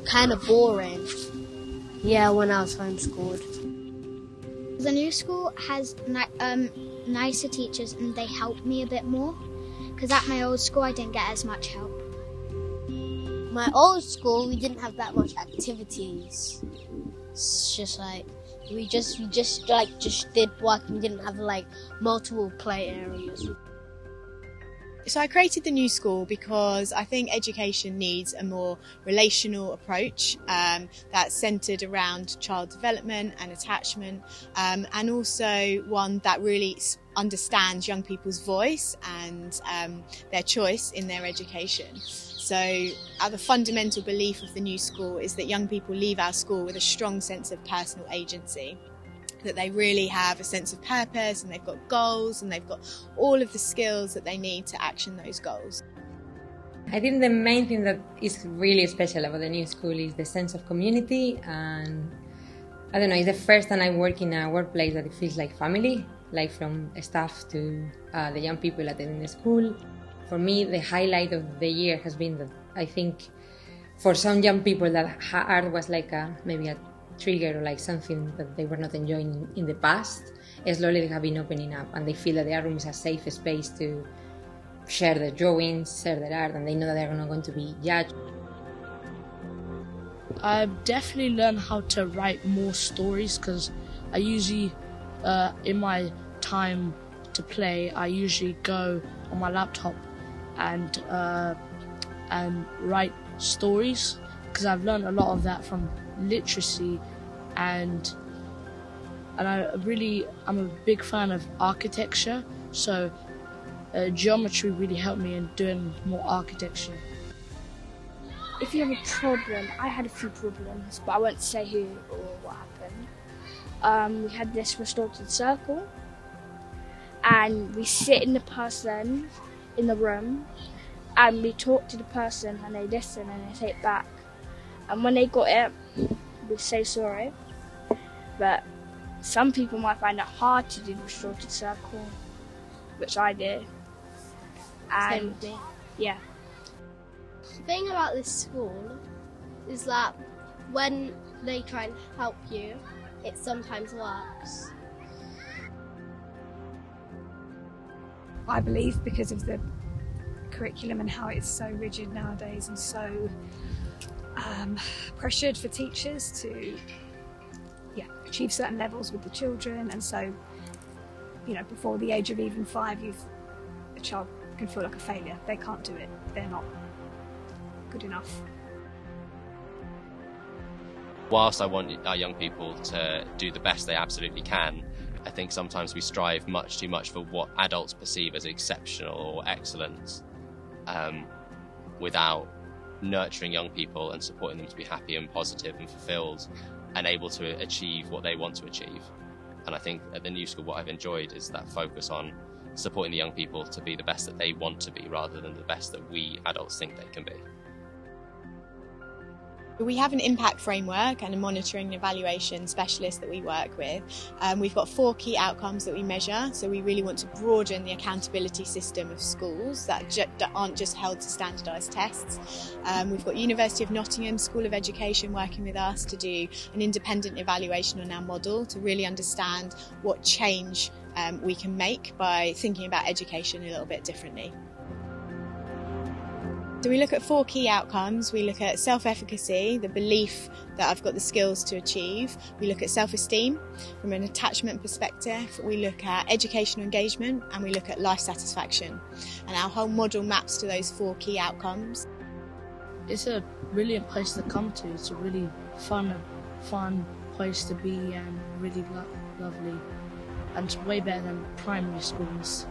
kind of boring. Yeah, when I was homeschooled. The new school has nicer teachers and they help me a bit more, because at my old school I didn't get as much help. My old school, we didn't have that much activities. It's just like we just did work and we didn't have like multiple play areas. So I created the new school because I think education needs a more relational approach that's centred around child development and attachment, and also one that really understands young people's voice and their choice in their education. So the fundamental belief of the new school is that young people leave our school with a strong sense of personal agency, that they really have a sense of purpose and they've got goals and they've got all of the skills that they need to action those goals. I think the main thing that is really special about the new school is the sense of community, and I don't know, it's the first time I work in a workplace that it feels like family, like from staff to the young people attending the school. For me, the highlight of the year has been that I think for some young people that art was like maybe a trigger or like something that they were not enjoying in the past. Slowly they have been opening up and they feel that the art room is a safe space to share their drawings, share their art, and they know that they're not going to be judged. I've definitely learned how to write more stories, because I usually, in my time to play, I usually go on my laptop and write stories, because I've learned a lot of that from literacy, and I'm a big fan of architecture, so geometry really helped me in doing more architecture. If you have a problem, I had a few problems, but I won't say who or what happened. We had this restorative circle, and we sit in the person in the room, and we talk to the person, and they listen and they take back. And when they got it, we say sorry. But some people might find it hard to do the restorative circle, which I did. And Same with me. yeah. The thing about this school is that when they try and help you, it sometimes works. I believe because of the curriculum and how it's so rigid nowadays and so pressured for teachers to achieve certain levels with the children, and so before the age of even 5 a child can feel like a failure. They can't do it, they're not good enough. Whilst I want our young people to do the best they absolutely can, I think sometimes we strive much too much for what adults perceive as exceptional or excellence, without nurturing young people and supporting them to be happy and positive and fulfilled and able to achieve what they want to achieve. And I think at the new school what I've enjoyed is that focus on supporting the young people to be the best that they want to be rather than the best that we adults think they can be. We have an impact framework and a monitoring and evaluation specialist that we work with. We've got 4 key outcomes that we measure, so we really want to broaden the accountability system of schools that aren't just held to standardised tests. We've got University of Nottingham School of Education working with us to do an independent evaluation on our model to really understand what change we can make by thinking about education a little bit differently. So we look at 4 key outcomes. We look at self-efficacy, the belief that I've got the skills to achieve. We look at self-esteem from an attachment perspective. We look at educational engagement, and we look at life satisfaction. And our whole model maps to those 4 key outcomes. It's a brilliant place to come to. It's a really fun place to be, and really lovely. And it's way better than primary schools.